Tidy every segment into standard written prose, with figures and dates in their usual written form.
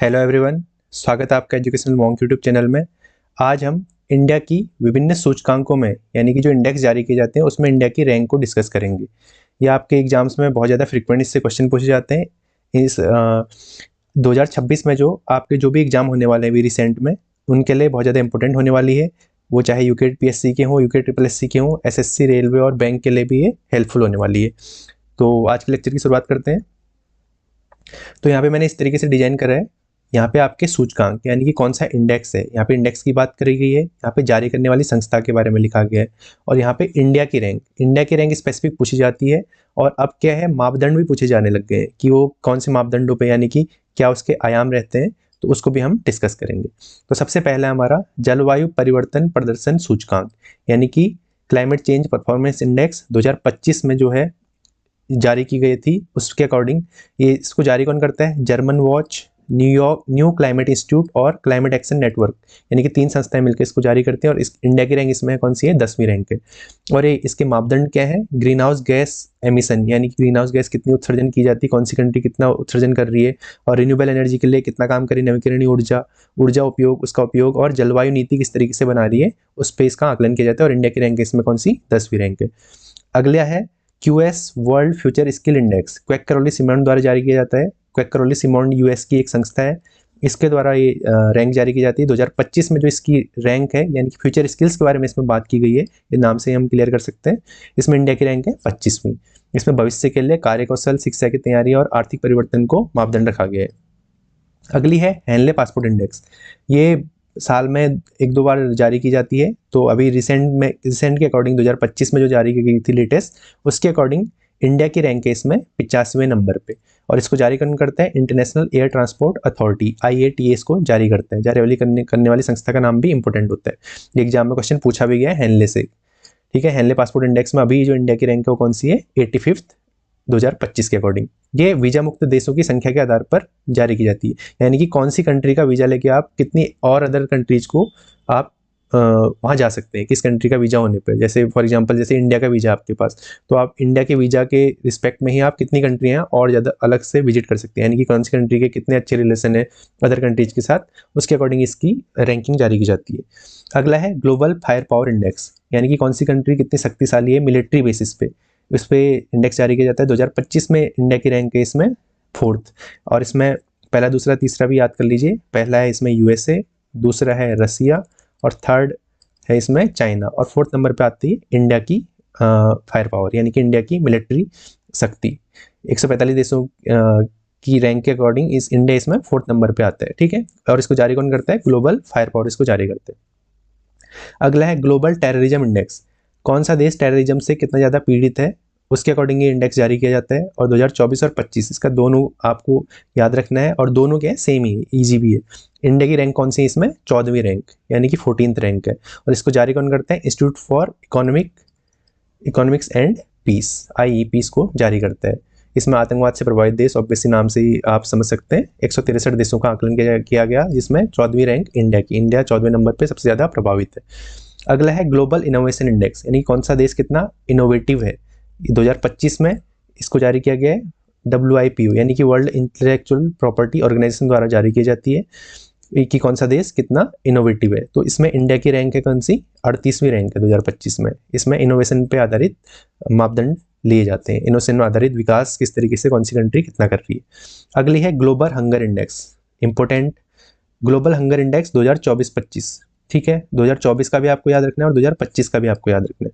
Hello everyone, स्वागत है आपका एजुकेशनल मॉन्क यूट्यूब चैनल में। आज हम इंडिया की विभिन्न सूचकांकों में यानी कि जो इंडेक्स जारी किए जाते हैं उसमें इंडिया की रैंक को डिस्कस करेंगे। ये आपके एग्जाम्स में बहुत ज़्यादा फ्रिक्वेंट इससे क्वेश्चन पूछे जाते हैं। इस 2026 में जो आपके जो भी एग्जाम होने वाले हैं अभी रिसेंट में, उनके लिए बहुत ज़्यादा इंपॉर्टेंट होने वाली है। वो चाहे यूके पीएससी के हों, यूके ट्रिपल एससी के हों, एसएससी, रेलवे और बैंक के लिए भी ये हेल्पफुल होने वाली है। तो आज के लेक्चर की शुरुआत करते हैं। तो यहाँ पे मैंने इस तरीके से डिजाइन करा है। यहाँ पे आपके सूचकांक यानी कि कौन सा इंडेक्स है, यहाँ पे इंडेक्स की बात करी गई है, यहाँ पे जारी करने वाली संस्था के बारे में लिखा गया है, और यहाँ पे इंडिया की रैंक स्पेसिफिक पूछी जाती है। और अब क्या है, मापदंड भी पूछे जाने लग गए हैं कि वो कौन से मापदंडों पे यानी कि क्या उसके आयाम रहते हैं, तो उसको भी हम डिस्कस करेंगे। तो सबसे पहला हमारा जलवायु परिवर्तन प्रदर्शन सूचकांक यानी कि क्लाइमेट चेंज परफॉर्मेंस इंडेक्स 2025 में जो है जारी की गई थी, उसके अकॉर्डिंग ये इसको जारी कौन करता है, German watch, New York new climate institute और क्लाइमेट एक्शन नेटवर्क, यानी कि 3 संस्थाएं मिलकर इसको जारी करती हैं। और इस इंडिया की रैंक इसमें कौन सी है, 10वीं रैंक है। और ये इसके मापदंड क्या है, ग्रीन हाउस गैस एमिशन यानी कि ग्रीन हाउस गैस कितनी उत्सर्जन की जाती है, कौन सी कंट्री कितना उत्सर्जन कर रही है, और रिन्यूएबल एनर्जी के लिए कितना काम कर रही है, नवीकरणीय ऊर्जा उपयोग, उसका उपयोग, और जलवायु नीति किस तरीके से बना रही है, उस पर इसका आकलन किया जाता है। और इंडिया की रैंक इसमें कौन सी, 10वीं रैंक है। अगला है QS world future skill index, Quacquarelli Symonds द्वारा जारी किया जाता है। क्वेक करौली सिमोन यूएस की एक संस्था है, इसके द्वारा ये रैंक जारी की जाती है। 2025 में जो इसकी रैंक है यानी कि फ्यूचर स्किल्स के बारे में इसमें बात की गई है, ये नाम से हम क्लियर कर सकते हैं। इसमें इंडिया की रैंक है 25वीं। इसमें भविष्य के लिए कार्यकौशल, शिक्षा की तैयारी और आर्थिक परिवर्तन को मापदंड रखा गया है। अगली है हैनले पासपोर्ट इंडेक्स। ये साल में 1-2 बार जारी की जाती है। तो अभी रिसेंट के अकॉर्डिंग 2025 में जो जारी की गई थी लेटेस्ट, उसके अकॉर्डिंग इंडिया की रैंक है इसमें 85वें नंबर पे। और इसको जारी करता है international air transport authority, IATA को जारी करता है। जारी करने वाली संस्था का नाम भी इंपॉर्टेंट होता है। एग्जाम में क्वेश्चन पूछा भी गया है हैनले से। ठीक है, हैनले पासपोर्ट इंडेक्स में अभी जो इंडिया की रैंक है वो कौन सी है, 85th 2025 के अकॉर्डिंग। ये वीजा मुक्त देशों की संख्या के आधार पर जारी की जाती है, यानी कि कौन सी कंट्री का वीजा लेके आप कितनी और अदर कंट्रीज को आप वहाँ जा सकते हैं, किस कंट्री का वीजा होने पर। जैसे फॉर एग्जांपल जैसे इंडिया का वीजा आपके पास, तो आप इंडिया के वीजा के रिस्पेक्ट में ही आप कितनी कंट्री हैं और ज़्यादा अलग से विजिट कर सकते हैं, यानी कि कौन सी कंट्री के कितने अच्छे रिलेशन है अदर कंट्रीज के साथ, उसके अकॉर्डिंग इसकी रैंकिंग जारी की जाती है। अगला है ग्लोबल फायर पावर इंडेक्स, यानी कि कौन सी कंट्री कितनी शक्तिशाली है मिलिट्री बेसिस पे, इस पर इंडेक्स जारी किया जाता है। 2025 में इंडिया की रैंक है इसमें 4th। और इसमें पहला, दूसरा, तीसरा भी याद कर लीजिए। पहला है इसमें USA, दूसरा है रसिया, और थर्ड है इसमें चाइना, और 4th नंबर पे आती है इंडिया की फायर पावर यानी कि इंडिया की मिलिट्री शक्ति। 145 देशों की रैंक के अकॉर्डिंग इस इंडिया इसमें 4th नंबर पे आता है। ठीक है, और इसको जारी कौन करता है, ग्लोबल फायर पावर इसको जारी करते हैं। अगला है ग्लोबल टेररिज्म इंडेक्स, कौन सा देश टेररिज्म से कितना ज़्यादा पीड़ित है, उसके अकॉर्डिंग ये इंडेक्स जारी किया जाता है। और 2024 और 25 इसका दोनों आपको याद रखना है, और दोनों क्या है, सेम ही है, ईजी भी है। इंडिया की रैंक कौन सी है इसमें, 14वीं रैंक यानी कि 14th रैंक है। और इसको जारी कौन करता है, institute for economics and peace, IEP इसको जारी करता है। इसमें आतंकवाद से प्रभावित देश ऑब्वियसली नाम से ही आप समझ सकते हैं। 163 देशों का आकलन किया गया, जिसमें 14वीं रैंक इंडिया की, इंडिया 14वें नंबर पर सबसे ज़्यादा प्रभावित है। अगला है ग्लोबल इनोवेशन इंडेक्स, यानी कौन सा देश कितना इनोवेटिव है। 2025 में इसको जारी किया गया है WIPO यानी कि वर्ल्ड इंटेलेक्चुअल प्रॉपर्टी ऑर्गेनाइजेशन द्वारा जारी की जाती है, कि कौन सा देश कितना इनोवेटिव है। तो इसमें इंडिया की रैंक है कौन सी, 38वीं रैंक है 2025 में। इसमें इनोवेशन पे आधारित मापदंड लिए जाते हैं, इनोवेशन आधारित विकास किस तरीके से कौन सी कंट्री कितना कर रही है। अगली है global hunger index, important, global hunger index 2024-25। ठीक है, 2024 का भी आपको याद रखना है और 2025 का भी आपको याद रखना है।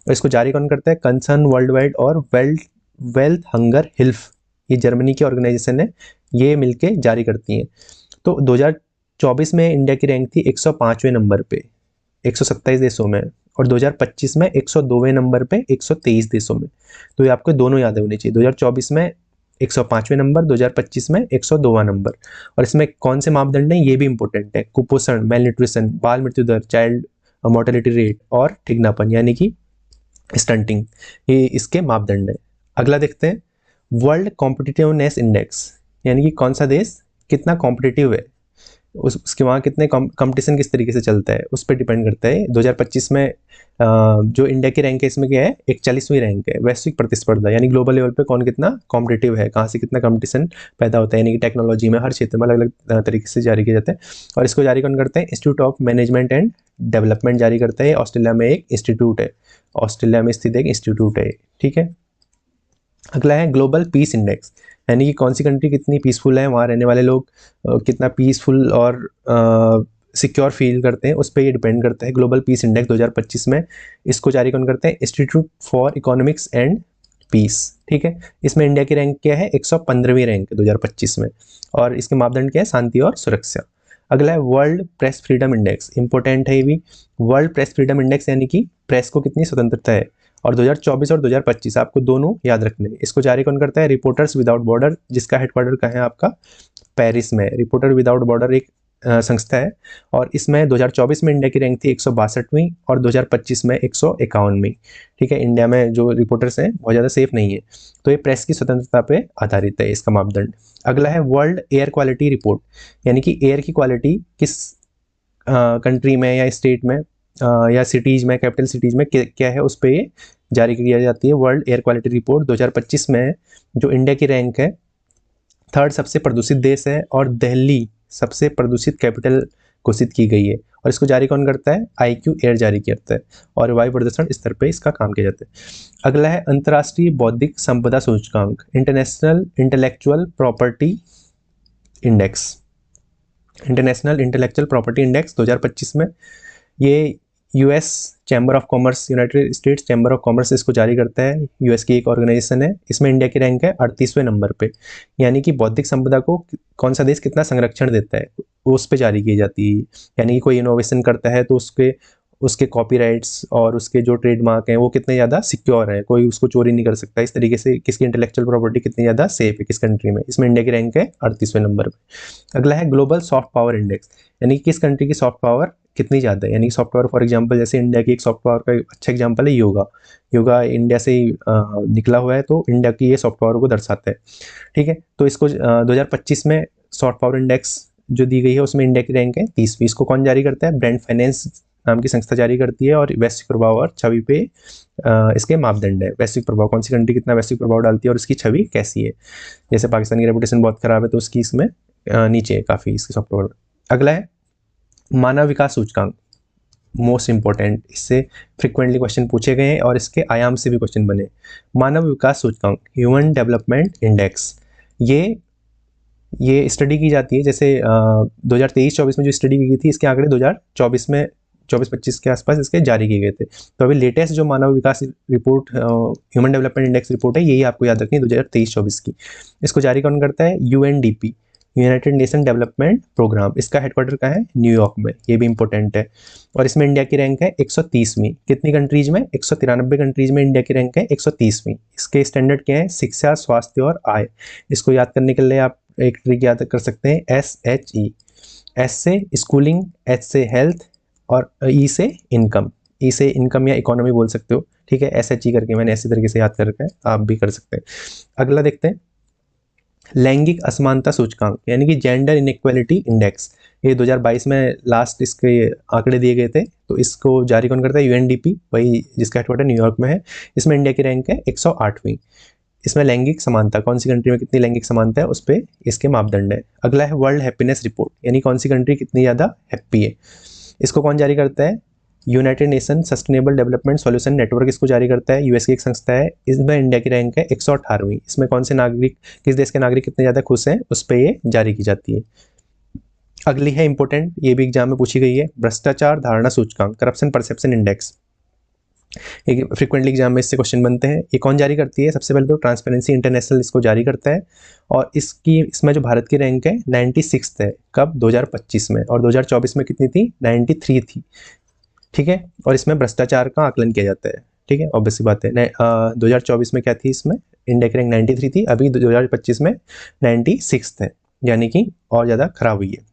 और इसको जारी कौन करता है, कंसर्न वर्ल्ड वाइड और वेल्थ हंगर हिल्फ, ये जर्मनी की ऑर्गेनाइजेशन है, ये मिलके जारी करती हैं। तो 2024 में इंडिया की रैंक थी 105वें नंबर पे 127 देशों में, और 2025 में 102वें नंबर पे 123 देशों में। तो ये आपको दोनों याद होने चाहिए, 2024 में 105वें नंबर, 2025 में 102वां नंबर। और इसमें कौन से मापदंड हैं ये भी इंपॉर्टेंट है, कुपोषण, मेल न्यूट्रिशन, बाल मृत्यु दर, चाइल्ड मोर्टेलिटी रेट, और ठिगनापन यानी कि स्टंटिंग, ये इसके मापदंड है। अगला देखते हैं वर्ल्ड कॉम्पिटिटिवनेस इंडेक्स, यानी कि कौन सा देश कितना कॉम्पिटिटिव है। उसके वहाँ कितने कंपटीशन किस तरीके से चलता है उस पर डिपेंड करता है। 2025 में जो इंडिया की रैंक है इसमें क्या है, 41वीं रैंक है। वैश्विक प्रतिस्पर्धा यानी ग्लोबल लेवल पे कौन कितना कॉम्पिटिटिव है, कहाँ से कितना कंपटीशन पैदा होता है, यानी कि टेक्नोलॉजी में हर क्षेत्र में अलग अलग तरीके से जारी किए जाते हैं। और इसको जारी कौन करते हैं, institute of management and development जारी करता है। ऑस्ट्रेलिया में एक इंस्टीट्यूट है, ऑस्ट्रेलिया में स्थित एक इंस्टीट्यूट है, ठीक है। अगला है ग्लोबल पीस इंडेक्स, यानी कि कौन सी कंट्री कितनी पीसफुल है, वहाँ रहने वाले लोग कितना पीसफुल और सिक्योर फील करते हैं, उस पर ये डिपेंड करता है। ग्लोबल पीस इंडेक्स 2025 में इसको जारी कौन करते हैं, institute for economics and peace, ठीक है। इसमें इंडिया की रैंक क्या है, 115वीं रैंक है 2025 में, और इसके मापदंड क्या है, शांति और सुरक्षा। अगला है world press freedom index, important है ये भी। वर्ल्ड प्रेस फ्रीडम इंडेक्स यानी कि प्रेस को कितनी स्वतंत्रता है, और 2024 और 2025 आपको दोनों याद रखने हैं। इसको जारी कौन करता है, रिपोर्टर्स विदाउट बॉर्डर, जिसका हेडक्वार्टर कहाँ है आपका, पेरिस में। रिपोर्टर विदाउट बॉर्डर एक संस्था है, और इसमें 2024 में इंडिया की रैंक थी 162वीं और 2025 में 151वीं, ठीक है। इंडिया में जो रिपोर्टर्स हैं बहुत ज़्यादा सेफ नहीं है, तो ये प्रेस की स्वतंत्रता पे आधारित है इसका मापदंड। अगला है वर्ल्ड एयर क्वालिटी रिपोर्ट, यानी कि एयर की क्वालिटी किस कंट्री में या स्टेट में या सिटीज़ में, कैपिटल सिटीज़ में क्या है, उस पर ये जारी की जाती है। वर्ल्ड एयर क्वालिटी रिपोर्ट 2025 में जो इंडिया की रैंक है 3rd सबसे प्रदूषित देश है, और दिल्ली सबसे प्रदूषित कैपिटल घोषित की गई है। और इसको जारी कौन करता है, IQ एयर जारी करता है, और वायु प्रदूषण स्तर पे इसका काम किया जाता है। अगला है अंतर्राष्ट्रीय बौद्धिक संपदा सूचकांक, international intellectual property index. International intellectual property index 2025 में ये US chamber of commerce, United states chamber of commerce इसको जारी करता है, US की एक ऑर्गेनाइजेशन है। इसमें इंडिया की रैंक है 38वें नंबर पे, यानी कि बौद्धिक संपदा को कौन सा देश कितना संरक्षण देता है उस पे जारी की जाती है। यानी कि कोई इनोवेशन करता है तो उसके कॉपीराइट्स और उसके जो ट्रेडमार्क हैं वो कितने ज़्यादा सिक्योर हैं, कोई उसको चोरी नहीं कर सकता। इस तरीके से किसकी इंटेलेक्चुअल प्रॉपर्टी कितनी ज़्यादा सेफ है किस कंट्री में, इसमें इंडिया की रैंक है 38वें नंबर पर। अगला है ग्लोबल सॉफ्ट पावर इंडेक्स, यानी किस कंट्री की सॉफ्ट पावर कितनी ज़्यादा है, यानी सॉफ्ट पावर फॉर एग्जांपल जैसे इंडिया की एक सॉफ्ट पावर का अच्छा एग्जांपल है योगा। योगा इंडिया से ही निकला हुआ है, तो इंडिया की ये सॉफ्ट पावर को दर्शाता है, ठीक है। तो इसको 2025 में सॉफ्ट पावर इंडेक्स जो दी गई है उसमें इंडिया की रैंक है 30वीं। इसको कौन जारी करता है, ब्रांड फाइनेंस नाम की संस्था जारी करती है, और वैश्विक प्रभाव और छवि पे इसके मापदंड है। वैश्विक प्रभाव, कौन सी कंट्री कितना वैश्विक प्रभाव डालती है और उसकी छवि कैसी है। जैसे पाकिस्तान की रेपुटेशन बहुत खराब है तो उसकी इसमें नीचे है काफ़ी इसकी सॉफ्ट पावर। अगला है मानव विकास सूचकांक, मोस्ट इंपॉर्टेंट, इससे फ्रिक्वेंटली क्वेश्चन पूछे गए हैं और इसके आयाम से भी क्वेश्चन बने। मानव विकास सूचकांक, ह्यूमन डेवलपमेंट इंडेक्स, ये स्टडी की जाती है। जैसे 2023-24 में जो स्टडी की गई थी, इसके आंकड़े 2024 में 24-25 के आसपास इसके जारी किए गए थे। तो अभी लेटेस्ट जो मानव विकास report, human development index report है, यही आपको याद रखनी है 2023-24 की। इसको जारी कौन करता है, UNDP, United Nation development program. इसका हेडक्वार्टर कहाँ है, न्यूयॉर्क में, ये भी इंपॉर्टेंट है। और इसमें इंडिया की रैंक है 130वीं, कितनी कंट्रीज में, 193 कंट्रीज में इंडिया की रैंक है 130वीं। इसके स्टैंडर्ड क्या है, शिक्षा, स्वास्थ्य और आय। इसको याद करने के लिए आप एक ट्रिक याद कर सकते हैं, SHE। S से स्कूलिंग, H से हेल्थ, और E से इनकम। E से इनकम या इकोनॉमी बोल सकते हो, ठीक है। SHE करके मैंने ऐसे तरीके से याद कर रखा है, आप भी कर सकते हैं। अगला देखते हैं लैंगिक असमानता सूचकांक, यानी कि जेंडर इनइक्वालिटी इंडेक्स। ये 2022 में लास्ट इसके आंकड़े दिए गए थे, तो इसको जारी कौन करता है, UNDP, वही जिसका हेडक्वार्टर न्यूयॉर्क में है। इसमें इंडिया की रैंक है 108वीं। इसमें लैंगिक समानता, कौन सी कंट्री में कितनी लैंगिक समानता है उस पर इसके मापदंड है। अगला है वर्ल्ड हैप्पीनेस रिपोर्ट, यानी कौन सी कंट्री कितनी ज़्यादा हैप्पी है। इसको कौन जारी करता है, United nation sustainable development solution network इसको जारी करता है, US की एक संस्था है। इसमें इंडिया की रैंक है 118वीं। इसमें कौन से नागरिक, किस देश के नागरिक कितने ज़्यादा खुश हैं उस पर ये जारी की जाती है। अगली है इंपॉर्टेंट, ये भी एग्जाम में पूछी गई है, भ्रष्टाचार धारणा सूचकांक, करप्शन परसेप्शन इंडेक्स। एक फ्रिक्वेंटली एग्जाम में इससे क्वेश्चन बनते हैं। ये कौन जारी करती है, सबसे पहले तो ट्रांसपेरेंसी इंटरनेशनल इसको जारी करता है, और इसमें जो भारत की रैंक है 96 है, कब, 2025 में, और 2024 में कितनी थी, 93 थी, ठीक है। और इसमें भ्रष्टाचार का आकलन किया जाता है, ठीक है, ऑब्वियस सी बात है। 2024 में क्या थी, इसमें इंडिया की रैंक 93 थी, अभी 2025 में 96 है, यानी कि और ज़्यादा खराब हुई है।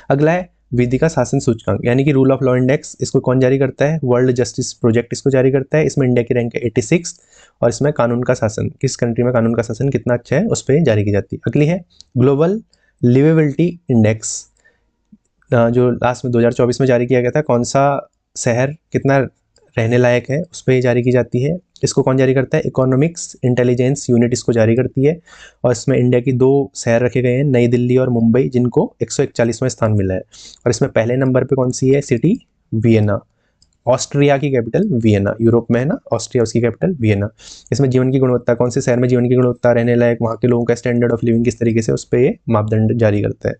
अगला है विधि का शासन सूचकांक, यानी कि रूल ऑफ लॉ इंडेक्स। इसको कौन जारी करता है, वर्ल्ड जस्टिस प्रोजेक्ट इसको जारी करता है। इसमें इंडिया की रैंक है 86, और इसमें कानून का शासन, किस कंट्री में कानून का शासन कितना अच्छा है उस पर जारी की जाती है। अगली है ग्लोबल लिवेबिलिटी इंडेक्स जो लास्ट में 2024 में जारी किया गया था, कौन सा शहर कितना रहने लायक है, उस पर ही जारी की जाती है। इसको कौन जारी करता है? इकोनॉमिक्स इंटेलिजेंस यूनिट इसको जारी करती है। और इसमें इंडिया की 2 शहर रखे गए हैं, नई दिल्ली और मुंबई, जिनको 141वां स्थान मिला है। और इसमें पहले नंबर पे कौन सी है सिटी? वियना, ऑस्ट्रिया की कैपिटल वियना, यूरोप में है ना ऑस्ट्रिया, उसकी कैपिटल वियना। इसमें जीवन की गुणवत्ता, कौन से शहर में जीवन की गुणवत्ता, रहने लायक, वहाँ के लोगों का स्टैंडर्ड ऑफ लिविंग किस तरीके से, उस पर ये मापदंड जारी करता है।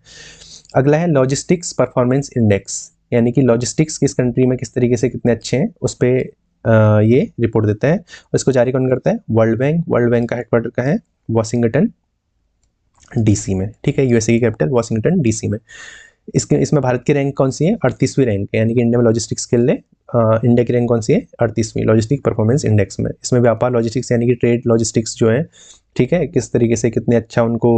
अगला है लॉजिस्टिक्स परफॉर्मेंस इंडेक्स, यानी कि लॉजिस्टिक्स किस कंट्री में किस तरीके से कितने अच्छे हैं, उस पर ये रिपोर्ट देता है। और इसको जारी कौन करता है? World bank. वर्ल्ड बैंक का हेडक्वार्टर कहाँ है? वॉशिंगटन डीसी में, ठीक है, यूएसए की कैपिटल वॉशिंगटन डीसी में। इसमें भारत की रैंक कौन सी है? 38वीं रैंक है, यानी कि इंडिया में लॉजिस्टिक्स के लिए इंडिया की रैंक कौन सी है? 38वीं लॉजिस्टिक परफॉर्मेंस इंडेक्स में। इसमें व्यापार लॉजिस्टिक्स यानी कि ट्रेड लॉजिस्टिक्स जो है, ठीक है, किस तरीके से कितने अच्छा उनको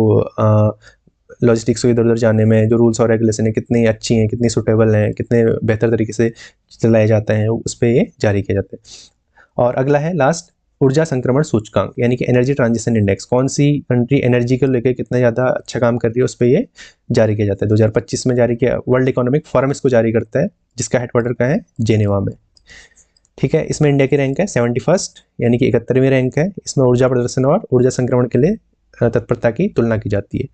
लॉजिस्टिक्स को इधर उधर जाने में जो रूल्स और रेगुलेशन है कितनी अच्छी हैं, कितनी सुटेबल हैं, कितने बेहतर तरीके से चलाए जाते हैं, उस पर ये जारी किया जाता है। और अगला है लास्ट, ऊर्जा संक्रमण सूचकांक, यानी कि एनर्जी ट्रांजिशन इंडेक्स, कौन सी कंट्री एनर्जी को लेकर कितना ज़्यादा अच्छा काम कर रही है, उस पर ये जारी किया जाता है। 2025 में जारी किया, वर्ल्ड इकोनॉमिक फोरम इसको जारी करता है, जिसका हेडक्वार्टर कहाँ है? जेनेवा में, ठीक है। इसमें इंडिया की रैंक है 71st, यानी कि 71वीं रैंक है। इसमें ऊर्जा प्रदर्शन और ऊर्जा संक्रमण के लिए तत्परता की तुलना की जाती है।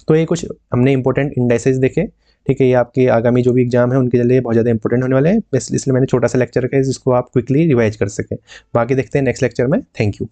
तो ये कुछ हमने इंपॉर्टेंट इंडेक्सेस देखे, ठीक है। ये आपके आगामी जो भी एग्जाम है उनके लिए बहुत ज़्यादा इंपॉर्टेंट होने वाले हैं, इसलिए मैंने छोटा सा लेक्चर रखा है जिसको आप क्विकली रिवाइज कर सकें। बाकी देखते हैं नेक्स्ट लेक्चर में। Thank you.